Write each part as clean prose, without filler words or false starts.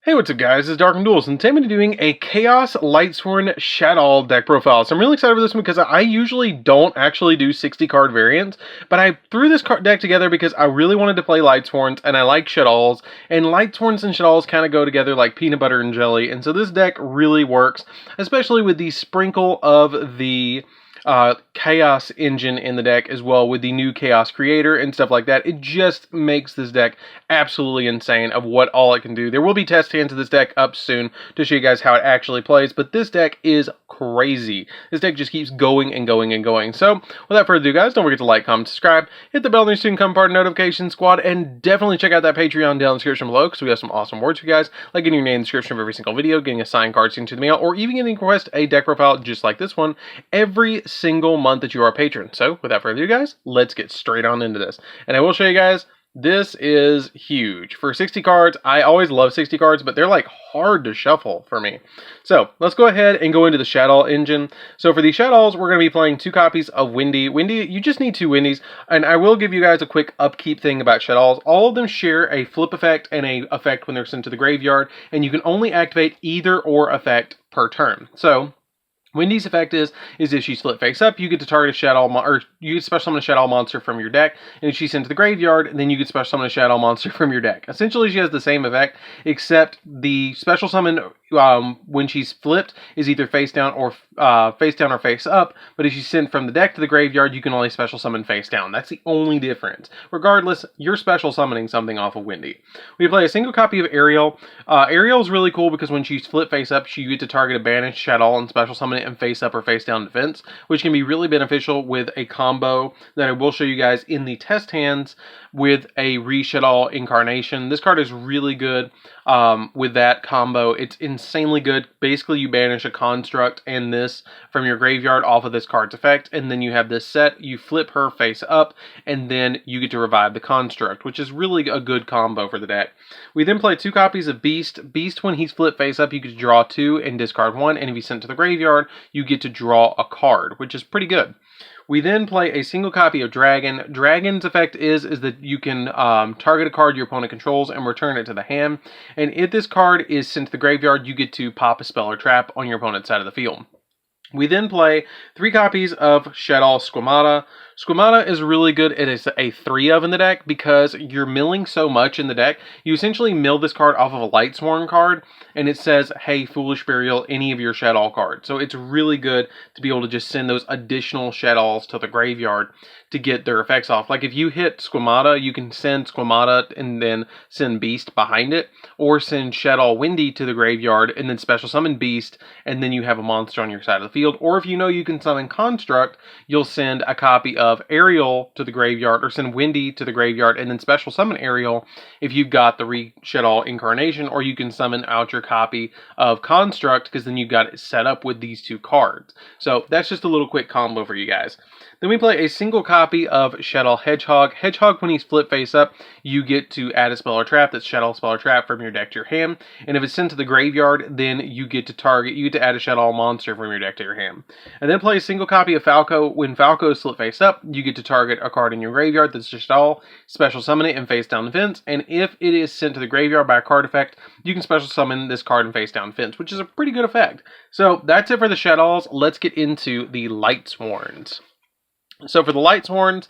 Hey, what's up guys, it's DarkArmedDuelist, and today I'm going to be doing a Chaos Lightsworn Shaddoll deck profile. So I'm really excited for this one because I usually don't actually do 60 card variants, but I threw this deck together because I really wanted to play Lightsworns, and I like Shaddolls, and Lightsworns and Shaddolls kind of go together like peanut butter and jelly, and so this deck really works, especially with the sprinkle of the Chaos engine in the deck as well with the new Chaos Creator and stuff like that. It just makes this deck absolutely insane of what all it can do. There will be test hands of this deck up soon to show you guys how it actually plays, but this deck is crazy. This deck just keeps going and going and going. So without further ado guys, don't forget to like, comment, subscribe, hit the bell next to become part of the notification squad, and definitely check out that Patreon down in the description below because we have some awesome rewards for you guys, like getting your name in the description of every single video, getting a signed card sent to the mail, or even getting a request a deck profile just like this one every single month that you are a patron. So without further ado guys, let's get straight on into this. And I will show you guys, this is huge. For 60 cards, I always love 60 cards, but they're like hard to shuffle for me. So let's go ahead and go into the Shaddoll engine. So for the Shaddolls, we're going to be playing 2 copies of Windy. Windy, you just need 2 Windies, and I will give you guys a quick upkeep thing about Shaddolls. All of them share a flip effect and a effect when they're sent to the graveyard, and you can only activate either or effect per turn. So Windy's effect is if she's split face up, you get to target a Shaddoll, or you get to special summon a Shaddoll monster from your deck, and if she's sent to the graveyard, then you get to special summon a Shaddoll monster from your deck. Essentially, she has the same effect, except the special summon when she's flipped is either face down or face up, but if she's sent from the deck to the graveyard, you can only special summon face down. That's the only difference. Regardless, you're special summoning something off of Windy. We play a single copy of Ariel. Ariel is really cool because when she's flipped face up, you get to target a banished Shaddoll and special summon it in face up or face down defense, which can be really beneficial with a combo that I will show you guys in the test hands with a Shaddoll incarnation. This card is really good with that combo. It's insanely good. Basically, you banish a construct and this from your graveyard off of this card's effect, and then you have this set, you flip her face up, and then you get to revive the construct, which is really a good combo for the deck. We then play 2 copies of Beast. Beast, when he's flipped face up, you get to draw 2 and discard 1, and if he's sent to the graveyard, you get to draw a card, which is pretty good. We then play a single copy of Dragon. Dragon's effect is that you can target a card your opponent controls and return it to the hand. And if this card is sent to the graveyard, you get to pop a spell or trap on your opponent's side of the field. We then play 3 copies of Shaddoll Squamata. Squamata is really good. It is a 3 of in the deck because you're milling so much in the deck. You essentially mill this card off of a Lightsworn card, and it says, hey, Foolish Burial, any of your Shaddoll cards. So it's really good to be able to just send those additional Shaddolls to the graveyard to get their effects off. Like if you hit Squamata, you can send Squamata and then send Beast behind it, or send Shaddoll Windy to the graveyard and then special summon Beast, and then you have a monster on your side of the field. Or if you know you can summon Construct, you'll send a copy of Ariel to the graveyard, or send Windy to the graveyard and then special summon Ariel if you've got the Shaddoll incarnation, or you can summon out your copy of Construct because then you've got it set up with these 2 cards. So that's just a little quick combo for you guys. Then we play a single copy of Shaddoll Hedgehog. Hedgehog, when he's flip face up, you get to add a spell or trap that's Shaddoll spell or trap from your deck to your hand. And if it's sent to the graveyard, then you get to add a Shaddoll monster from your deck to your hand. And then play a single copy of Falco. When Falco is flip face up, you get to target a card in your graveyard that's Shaddoll, special summon it in face down defense. And if it is sent to the graveyard by a card effect, you can special summon this card in face down defense, which is a pretty good effect. So that's it for the Shaddolls. Let's get into the Lightsworns. So for the Lightsworns,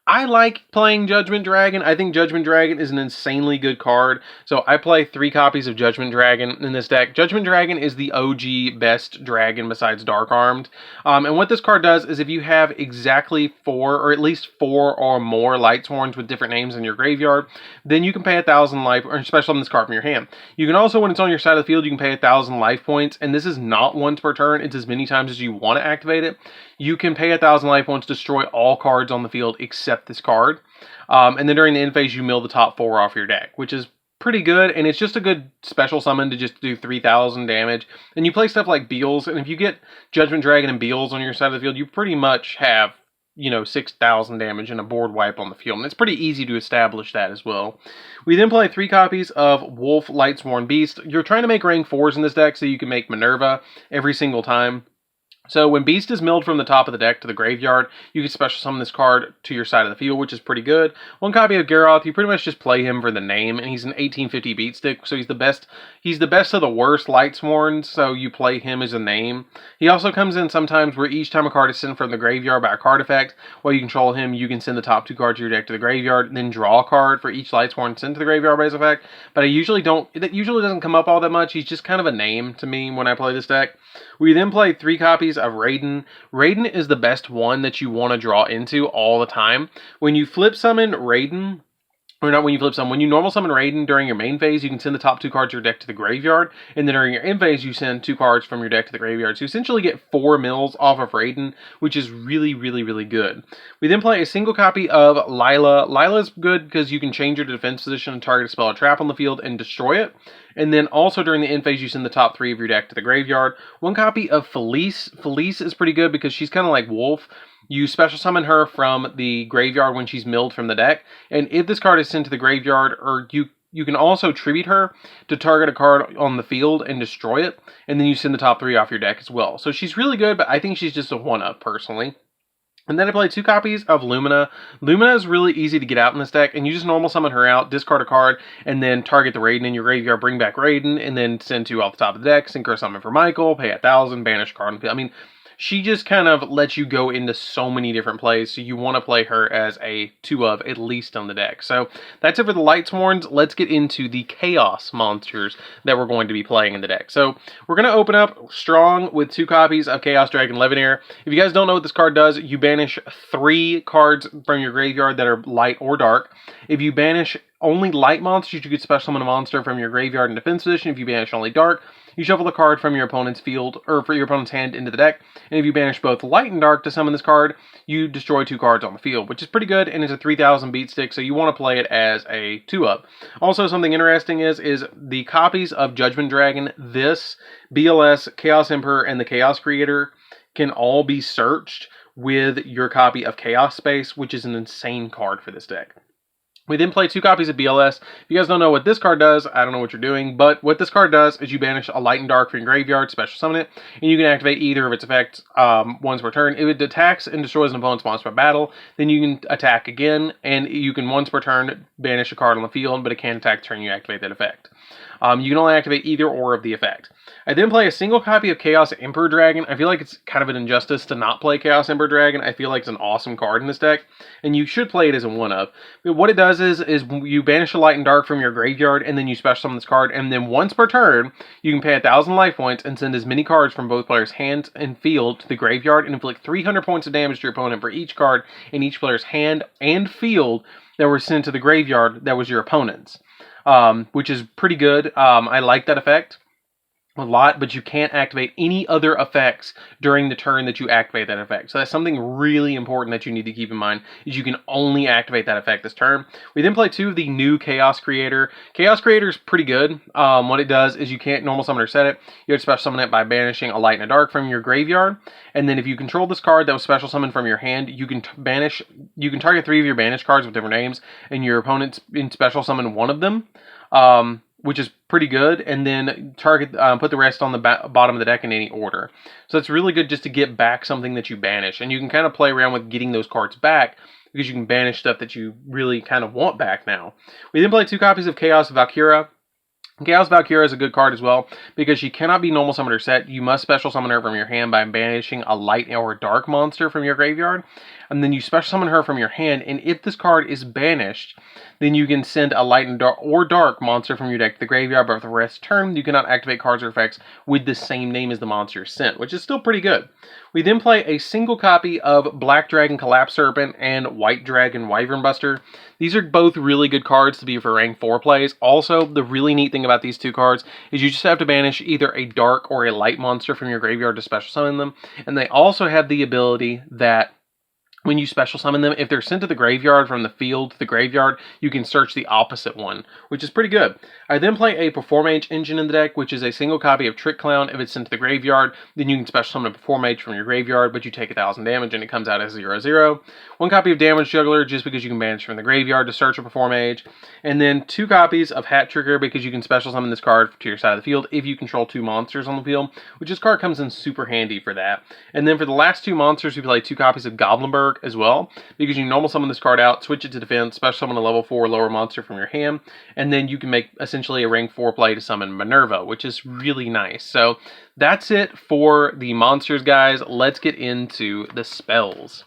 I like playing Judgment Dragon. I think Judgment Dragon is an insanely good card. So I play 3 copies of Judgment Dragon in this deck. Judgment Dragon is the OG best dragon besides Dark Armed. And what this card does is if you have exactly 4, or at least 4 or more Lightsworns with different names in your graveyard, then you can pay 1,000 life, or special summon this card from your hand. You can also, when it's on your side of the field, you can pay 1,000 life points. And this is not once per turn. It's as many times as you want to activate it. You can pay 1,000 life points, destroy all cards on the field except this card. And then during the end phase, you mill the top 4 off your deck, which is pretty good. And it's just a good special summon to just do 3,000 damage. And you play stuff like Beals, and if you get Judgment Dragon and Beals on your side of the field, you pretty much have, 6,000 damage and a board wipe on the field. And it's pretty easy to establish that as well. We then play 3 copies of Wolf Lightsworn Beast. You're trying to make rank 4s in this deck so you can make Minerva every single time. So when Beast is milled from the top of the deck to the graveyard, you can special summon this card to your side of the field, which is pretty good. One copy of Gyroth, you pretty much just play him for the name, and he's an 1850 beat stick, so he's the best of the worst Lightsworn, so you play him as a name. He also comes in sometimes where each time a card is sent from the graveyard by a card effect, while you control him, you can send the top 2 cards of your deck to the graveyard, and then draw a card for each Lightsworn sent to the graveyard by his effect. But that usually doesn't come up all that much. He's just kind of a name to me when I play this deck. We then play 3 copies of Raiden. Raiden is the best one that you want to draw into all the time. When you flip summon Raiden, or not when you flip summon, when you normal summon Raiden during your main phase, you can send the top 2 cards of your deck to the graveyard, and then during your end phase, you send 2 cards from your deck to the graveyard. So you essentially get 4 mills off of Raiden, which is really, really, really good. We then play a single copy of Lila. Lila is good because you can change your defense position and target a spell or trap on the field and destroy it. And then also during the end phase, you send the top 3 of your deck to the graveyard. One copy of Felice. Felice is pretty good because she's kind of like Wolf. You special summon her from the graveyard when she's milled from the deck. And if this card is sent to the graveyard, or you can also tribute her to target a card on the field and destroy it. And then you send the top 3 off your deck as well. So she's really good, but I think she's just a 1-up personally. And then I play 2 copies of Lumina. Lumina is really easy to get out in this deck, and you just normal summon her out, discard a card, and then target the Raiden in your graveyard, bring back Raiden, and then send 2 off the top of the deck, synchro summon for Michael, pay 1,000, banish a card on the field. I mean, she just kind of lets you go into so many different plays, so you want to play her as a 2-of, at least on the deck. So that's it for the Lightsworns. Let's get into the Chaos monsters that we're going to be playing in the deck. So we're going to open up strong with 2 copies of Chaos Dragon Levinair. If you guys don't know what this card does, you banish 3 cards from your graveyard that are light or dark. If you banish only light monsters, you could special summon a monster from your graveyard in defense position. If you banish only dark, you shuffle a card from your opponent's field, or for your opponent's hand, into the deck. And if you banish both light and dark to summon this card, you destroy 2 cards on the field, which is pretty good, and it's a 3,000 beat stick, so you want to play it as a 2-up. Also, something interesting is the copies of Judgment Dragon, this, BLS, Chaos Emperor, and the Chaos Creator can all be searched with your copy of Chaos Space, which is an insane card for this deck. We then play 2 copies of BLS. If you guys don't know what this card does, I don't know what you're doing, but what this card does is you banish a light and dark from your graveyard, special summon it, and you can activate either of its effects once per turn. If it attacks and destroys an opponent's monster by battle, then you can attack again, and you can once per turn banish a card on the field, but it can't attack the turn you activate that effect. You can only activate either or of the effect. I then play a single copy of Chaos Emperor Dragon. I feel like it's kind of an injustice to not play Chaos Emperor Dragon. I feel like it's an awesome card in this deck, and you should play it as a 1-of. But what it does is you banish a light and dark from your graveyard, and then you special summon this card, and then once per turn, you can pay 1,000 life points and send as many cards from both players' hands and field to the graveyard and inflict 300 points of damage to your opponent for each card in each player's hand and field that were sent to the graveyard that was your opponent's. Which is pretty good. I like that effect a lot, but you can't activate any other effects during the turn that you activate that effect. So that's something really important that you need to keep in mind, is you can only activate that effect this turn. We then play 2 of the new Chaos Creator. Chaos Creator is pretty good. What it does is you can't normal summon or set it. You have to special summon it by banishing a light and a dark from your graveyard. And then if you control this card that was special summoned from your hand, you can target 3 of your banished cards with different names, and your opponent's special summon 1 of them. Which is pretty good, and then put the rest on the bottom of the deck in any order. So it's really good just to get back something that you banish, and you can kind of play around with getting those cards back, because you can banish stuff that you really kind of want back now. We then play 2 copies of Chaos Valkyria. Chaos Valkyria is a good card as well, because she cannot be normal summoned or set. You must special summon her from your hand by banishing a light or a dark monster from your graveyard, and then you special summon her from your hand, and if this card is banished, then you can send a light and dark monster from your deck to the graveyard, but for the rest of the turn, you cannot activate cards or effects with the same name as the monster sent, which is still pretty good. We then play a single copy of Black Dragon Collapse Serpent and White Dragon Wyvern Buster. These are both really good cards to be for rank 4 plays. Also, the really neat thing about these 2 cards is you just have to banish either a dark or a light monster from your graveyard to special summon them, and they also have the ability that when you special summon them, if they're sent to the graveyard from the field to the graveyard, you can search the opposite one, which is pretty good. I then play a Performage engine in the deck, which is a single copy of Trick Clown. If it's sent to the graveyard, then you can special summon a Performage from your graveyard, but you take 1,000 damage and it comes out as 0/0. One copy of Damage Juggler, just because you can banish from the graveyard to search a Performage. And then 2 copies of Hat Trigger, because you can special summon this card to your side of the field if you control 2 monsters on the field, which this card comes in super handy for that. And then for the last 2 monsters, we play 2 copies of Goblinberg as well, because you normal summon this card out, switch it to defense, special summon a level 4 lower monster from your hand, and then you can make essentially a rank 4 play to summon Minerva, which is really nice. So that's it for the monsters, guys. Let's get into the spells.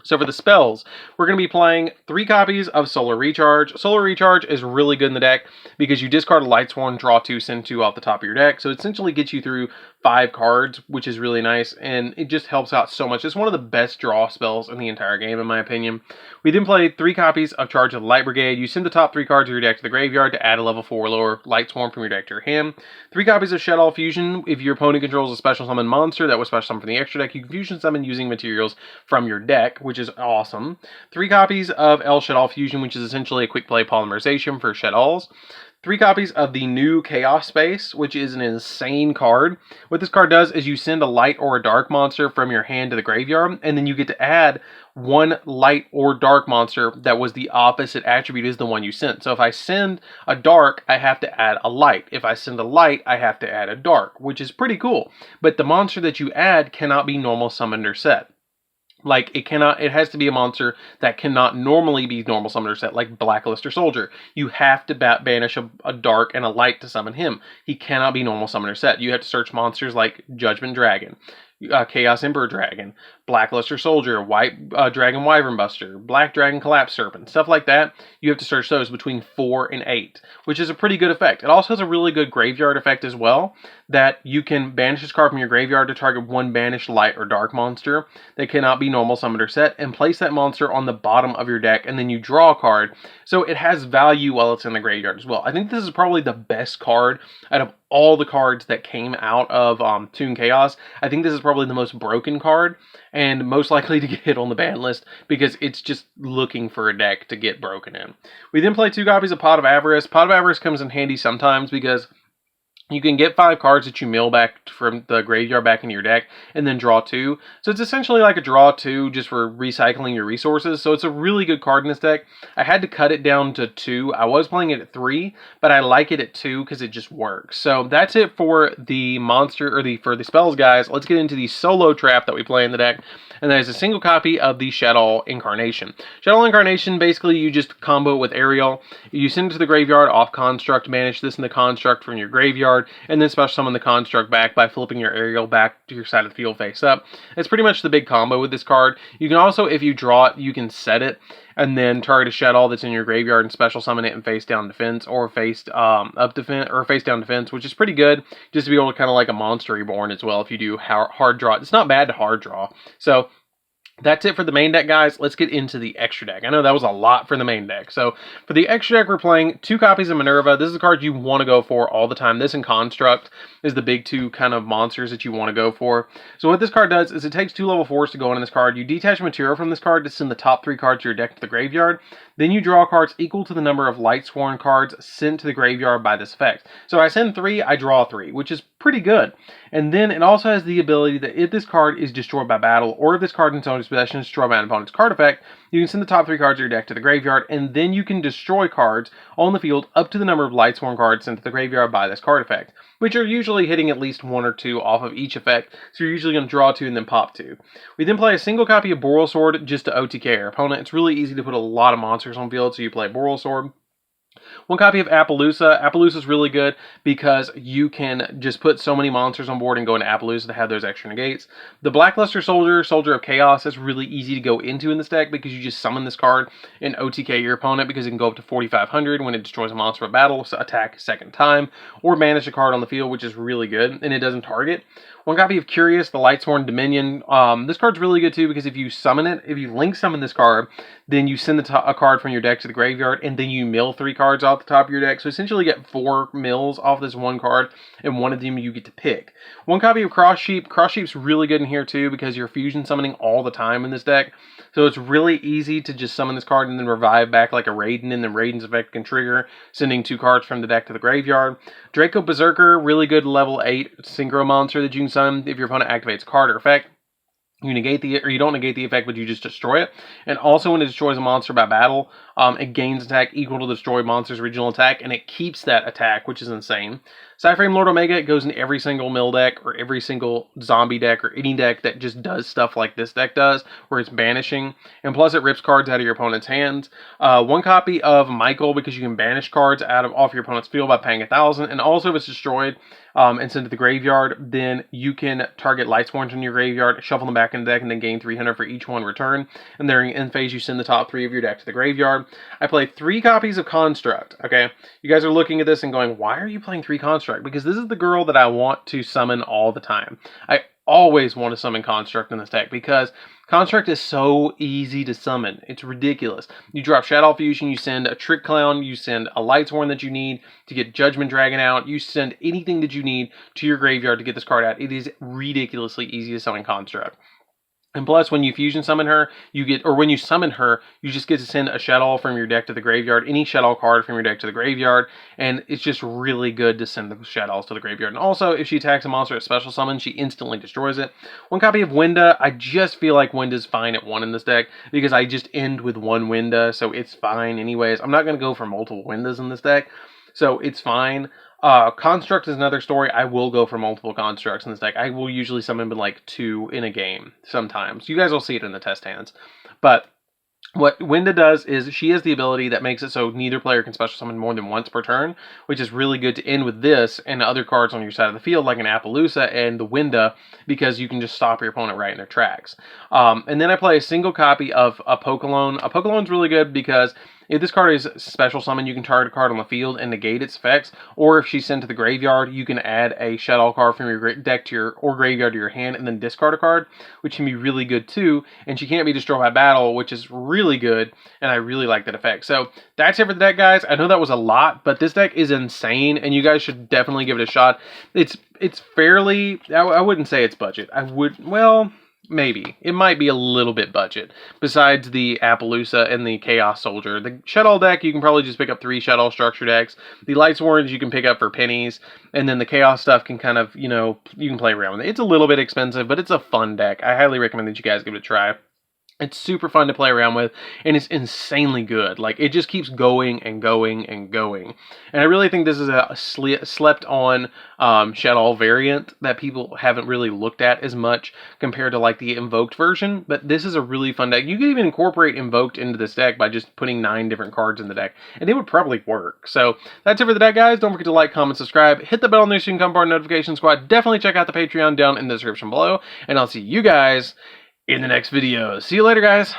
So for the spells, we're going to be playing 3 copies of Solar Recharge. Solar Recharge is really good in the deck because you discard a Lightsworn, draw 2, send 2 off the top of your deck. So it essentially gets you through 5 cards, which is really nice, and it just helps out so much. It's one of the best draw spells in the entire game, in my opinion. We then play 3 copies of Charge of the Light Brigade. You send the top 3 cards of your deck to the graveyard to add a level 4 or lower Lightsworn from your deck to your hand. 3 copies of Shaddoll Fusion. If your opponent controls a special summon monster that was special summoned from the extra deck, you can fusion summon using materials from your deck, which is awesome. 3 copies of El Shaddoll Fusion, which is essentially a quick play polymerization for Shaddolls. 3 copies of the new Chaos Space, which is an insane card. What this card does is you send a light or a dark monster from your hand to the graveyard, and then you get to add 1 light or dark monster that was the opposite attribute as the one you sent. So if I send a dark, I have to add a light. If I send a light, I have to add a dark, which is pretty cool. But the monster that you add cannot be normal summoned or set. Like, it has to be a monster that cannot normally be normal summoned or set, like Blackluster Soldier. You have to banish a dark and a light to summon him. He cannot be normal summoned or set. You have to search monsters like Judgment Dragon, Chaos Emperor Dragon, Blackluster Soldier, White Dragon Wyvern Buster, Black Dragon Collapse Serpent, stuff like that. You have to search those between 4 and 8, which is a pretty good effect. It also has a really good graveyard effect as well, that you can banish this card from your graveyard to target 1 banished light or dark monster that cannot be normal summoned or set, and place that monster on the bottom of your deck, and then you draw a card. So it has value while it's in the graveyard as well. I think this is probably the best card out of all the cards that came out of Toon Chaos. I think this is probably the most broken card, and most likely to get hit on the ban list, because it's just looking for a deck to get broken in. We then play 2 copies of Pot of Avarice. Pot of Avarice comes in handy sometimes because you can get 5 cards that you mill back from the graveyard back into your deck, and then draw 2. So it's essentially like a draw 2 just for recycling your resources. So it's a really good card in this deck. I had to cut it down to 2. I was playing it at 3, but I like it at 2 because it just works. So that's it for the monster, or for the spells, guys. Let's get into the solo trap that we play in the deck. And that is a single copy of the Shaddoll Incarnation. Shaddoll Incarnation, basically you just combo it with Ariel. You send it to the graveyard off Construct, banish this in the Construct from your graveyard, and then special summon the Construct back by flipping your Ariel back to your side of the field face up. It's pretty much the big combo with this card. You can also, if you draw it, you can set it and then target a Shaddoll that's in your graveyard and special summon it in face down defense, or face up defense, or face down defense, which is pretty good, just to be able to kind of like a Monster Reborn as well if you do hard draw. It's not bad to hard draw. So that's it for the main deck, guys. Let's get into the extra deck. I know that was a lot for the main deck. So for the extra deck, we're playing 2 copies of Minerva. This is a card you want to go for all the time. This and Construct is the big 2 kind of monsters that you want to go for. So what this card does is it takes 2 level 4s to go in this card. You detach material from this card to send the top 3 cards of your deck to the graveyard. Then you draw cards equal to the number of Lightsworn cards sent to the graveyard by this effect. So I send 3, I draw 3, which is pretty good. And then it also has the ability that if this card is destroyed by battle, or if this card in its own possession is destroyed by an opponent's card effect, you can send the top 3 cards of your deck to the graveyard, and then you can destroy cards on the field up to the number of Lightsworn cards sent to the graveyard by this card effect, which are usually hitting at least 1 or 2 off of each effect, so you're usually going to draw 2 and then pop 2. We then play a single copy of Boral Sword just to OTK our opponent. It's really easy to put a lot of monsters on field, so you play Boral Sword. 1 copy of Appaloosa. Appaloosa is really good because you can just put so many monsters on board and go into Appaloosa to have those extra negates. The Blackluster Soldier, Soldier of Chaos, is really easy to go into in this deck because you just summon this card and OTK your opponent, because it can go up to 4,500 when it destroys a monster of battle, so attack 2nd time, or banish a card on the field, which is really good, and it doesn't target. 1 copy of Curious, the Lightsworn Dominion. This card's really good too because if you summon it, if you link summon this card, then you send a card from your deck to the graveyard, and then you mill 3 cards out throughout the top of your deck. So essentially you get 4 mills off this one card, and one of them you get to pick. One copy of Cross Sheep. Cross Sheep's really good in here too because you're fusion summoning all the time in this deck. So it's really easy to just summon this card and then revive back like a Raiden, and then Raiden's effect can trigger, sending 2 cards from the deck to the graveyard. Draco Berserker, really good level 8 synchro monster that you can summon if your opponent activates a card or effect. You negate you don't negate the effect, but you just destroy it. And also when it destroys a monster by battle, it gains attack equal to the destroyed monster's original attack, and it keeps that attack, which is insane. Cyframe Lord Omega, it goes in every single mill deck, or every single zombie deck, or any deck that just does stuff like this deck does, where it's banishing. And plus it rips cards out of your opponent's hands. 1 copy of Michael, because you can banish cards off your opponent's field by paying 1,000. And also if it's destroyed, and sent to the graveyard, then you can target Lightsworn in your graveyard, shuffle them back in the deck, and then gain 300 for each one return. And during end phase, you send the top 3 of your deck to the graveyard. I play 3 copies of Construct, okay? You guys are looking at this and going, why are you playing 3 Construct? Because this is the girl that I want to summon all the time. I always want to summon Construct in this deck because Construct is so easy to summon. It's ridiculous. You drop Shaddoll Fusion, you send a Trick Clown, you send a Lightsworn that you need to get Judgment Dragon out, you send anything that you need to your graveyard to get this card out. It is ridiculously easy to summon Construct. And plus, when you fusion summon her, when you summon her, you just get to send a Shaddoll from your deck to the graveyard, any Shaddoll card from your deck to the graveyard, and it's just really good to send the Shaddolls to the graveyard. And also, if she attacks a monster at special summon, she instantly destroys it. 1 copy of Winda. I just feel like Winda's fine at 1 in this deck, because I just end with 1 Winda, so it's fine anyways. I'm not going to go for multiple Windas in this deck, so it's fine. Construct is another story. I will go for multiple Constructs in this deck. I will usually summon like 2 in a game sometimes. You guys will see it in the test hands. But what Winda does is she has the ability that makes it so neither player can special summon more than once per turn, which is really good to end with this and other cards on your side of the field like an Appaloosa and the Winda, because you can just stop your opponent right in their tracks. And then I play a single copy of a Pokelone. A Pokelone's really good because if this card is special summon, you can target a card on the field and negate its effects. Or if she's sent to the graveyard, you can add a Shaddoll card from your deck to your graveyard to your hand and then discard a card, which can be really good too. And she can't be destroyed by battle, which is really good, and I really like that effect. So that's it for the deck, guys. I know that was a lot, but this deck is insane, and you guys should definitely give it a shot. It's fairly, I wouldn't say it's budget. Well, maybe. It might be a little bit budget. Besides the Appaloosa and the Chaos Soldier. The Shaddoll deck, you can probably just pick up 3 Shaddoll structure decks. The Lightsworns you can pick up for pennies. And then the Chaos stuff can kind of, you can play around with it. It's a little bit expensive, but it's a fun deck. I highly recommend that you guys give it a try. It's super fun to play around with, and it's insanely good. Like, it just keeps going and going and going. And I really think this is a slept-on Shaddoll variant that people haven't really looked at as much compared to, like, the Invoked version. But this is a really fun deck. You can even incorporate Invoked into this deck by just putting 9 different cards in the deck, and it would probably work. So, that's it for the deck, guys. Don't forget to like, comment, subscribe. Hit the bell on there so you can come part of the notification squad. Definitely check out the Patreon down in the description below, and I'll see you guys in the next video. See you later, guys.